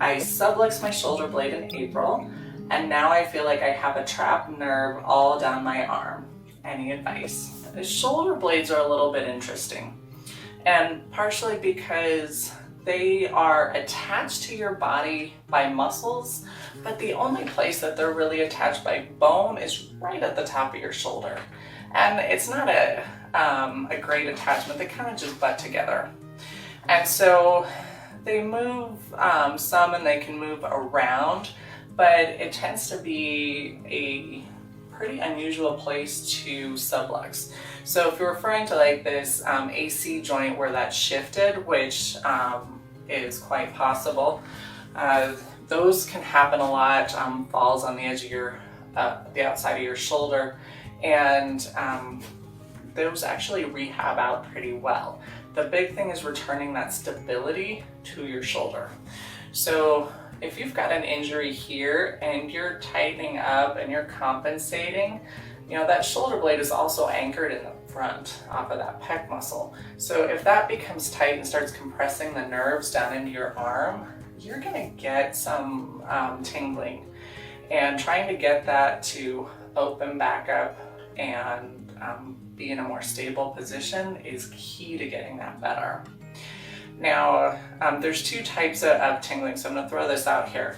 I subluxed my shoulder blade in April, and now I feel like I have a trapped nerve all down my arm. Any advice? The shoulder blades are a little bit interesting, and partially because they are attached to your body by muscles, but the only place that they're really attached by bone is right at the top of your shoulder. And it's not a great attachment. They kind of just butt together. And so they move some, and they can move around, but it tends to be a pretty unusual place to sublux. So if you're referring to like this AC joint where that shifted, which is quite possible, those can happen a lot, falls on the edge of your, the outside of your shoulder, and those actually rehab out pretty well. The big thing is returning that stability to your shoulder. So if you've got an injury here and you're tightening up and you're compensating, you know, that shoulder blade is also anchored in the front off of that pec muscle. So if that becomes tight and starts compressing the nerves down into your arm, you're gonna get some tingling. And trying to get that to open back up and be in a more stable position is key to getting that better. Now, there's two types of tingling, so I'm going to throw this out here.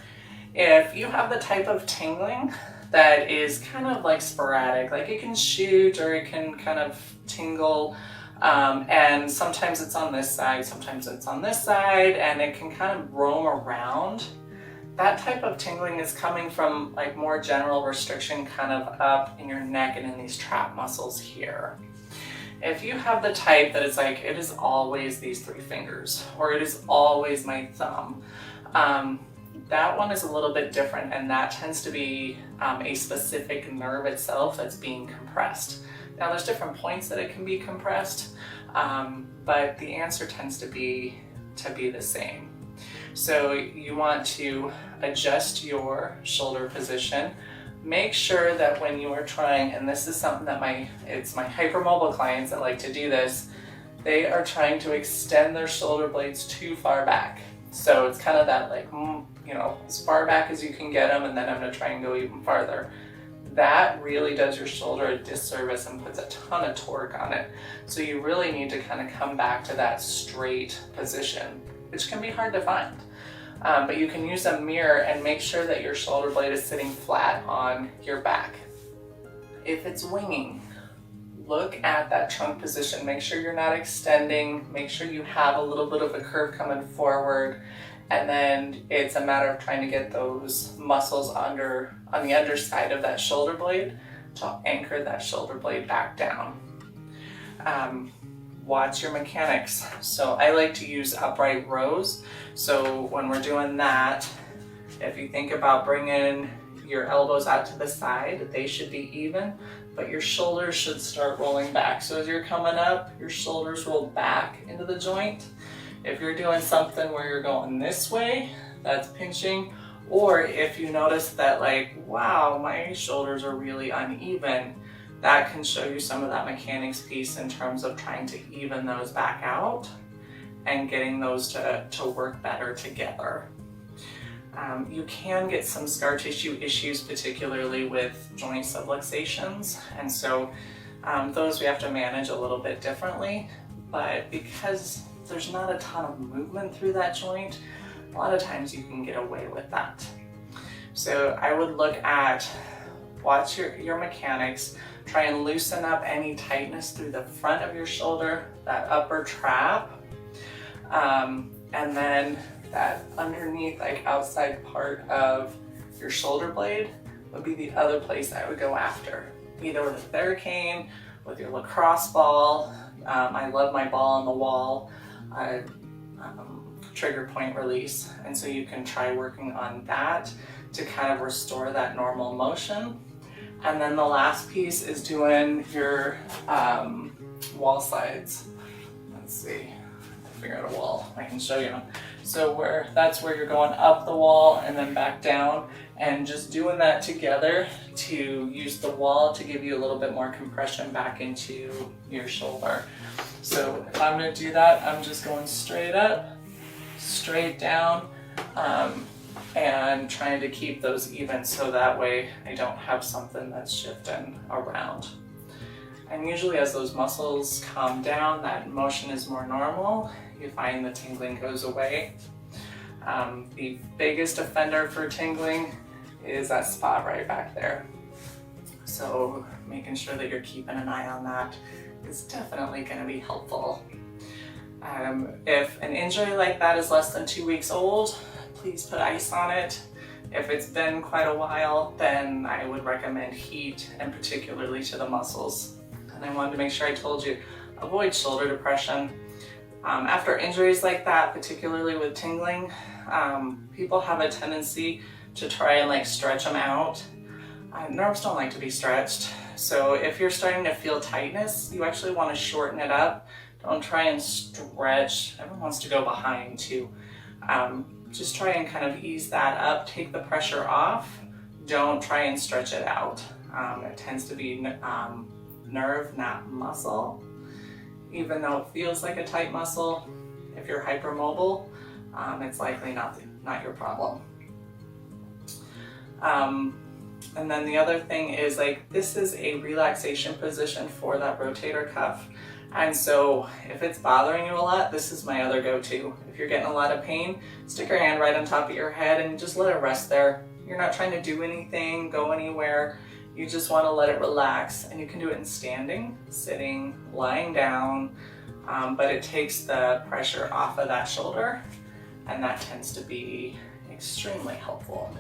If you have the type of tingling that is kind of like sporadic, like it can shoot or it can kind of tingle, and sometimes it's on this side, sometimes it's on this side, and it can kind of roam around, that type of tingling is coming from like more general restriction kind of up in your neck and in these trap muscles here. If you have the type that it's like, it is always these three fingers, or it is always my thumb, that one is a little bit different, and that tends to be a specific nerve itself that's being compressed. Now there's different points that it can be compressed, but the answer tends to be the same. So you want to adjust your shoulder position. Make sure that when you are trying, and this is something that it's my hypermobile clients that like to do this, they are trying to extend their shoulder blades too far back. So it's kind of that like, you know, as far back as you can get them, and then I'm gonna try and go even farther. That really does your shoulder a disservice and puts a ton of torque on it. So you really need to kind of come back to that straight position, which can be hard to find. But you can use a mirror and make sure that your shoulder blade is sitting flat on your back. If it's winging, look at that trunk position. Make sure you're not extending. Make sure you have a little bit of a curve coming forward. And then it's a matter of trying to get those muscles on the underside of that shoulder blade to anchor that shoulder blade back down. Watch your mechanics. So I like to use upright rows. So when we're doing that, if you think about bringing your elbows out to the side, they should be even, but your shoulders should start rolling back. So as you're coming up, your shoulders roll back into the joint. If you're doing something where you're going this way, that's pinching. Or if you notice that like, wow, my shoulders are really uneven, that can show you some of that mechanics piece in terms of trying to even those back out and getting those to work better together. You can get some scar tissue issues, particularly with joint subluxations, and so those we have to manage a little bit differently, but because there's not a ton of movement through that joint, a lot of times you can get away with that. So I would look at, watch your mechanics, try and loosen up any tightness through the front of your shoulder, that upper trap, and then that underneath, like outside part of your shoulder blade would be the other place I would go after, either with a barricade, with your lacrosse ball. I love my ball on the wall, trigger point release, and so you can try working on that to kind of restore that normal motion. And then the last piece is doing your wall slides. Let's see, figure out a wall, I can show you. So that's where you're going up the wall and then back down, and just doing that together to use the wall to give you a little bit more compression back into your shoulder. So if I'm gonna do that, I'm just going straight up, straight down, and trying to keep those even so that way I don't have something that's shifting around. And usually as those muscles calm down, that motion is more normal, you find the tingling goes away. The biggest offender for tingling is that spot right back there. So making sure that you're keeping an eye on that is definitely going to be helpful. If an injury like that is less than 2 weeks old, please put ice on it. If it's been quite a while, then I would recommend heat, and particularly to the muscles. And I wanted to make sure I told you, avoid shoulder depression. After injuries like that, particularly with tingling, people have a tendency to try and like stretch them out. Nerves don't like to be stretched. So if you're starting to feel tightness, you actually want to shorten it up. Don't try and stretch. Everyone wants to go behind too. Just try and kind of ease that up, take the pressure off. Don't try and stretch it out. It tends to be nerve, not muscle. Even though it feels like a tight muscle, if you're hypermobile, it's likely not your problem. And then the other thing is, like, this is a relaxation position for that rotator cuff. And so if it's bothering you a lot, this is my other go-to. If you're getting a lot of pain, stick your hand right on top of your head and just let it rest there. You're not trying to do anything, go anywhere. You just want to let it relax, and you can do it in standing, sitting, lying down, but it takes the pressure off of that shoulder, and that tends to be extremely helpful.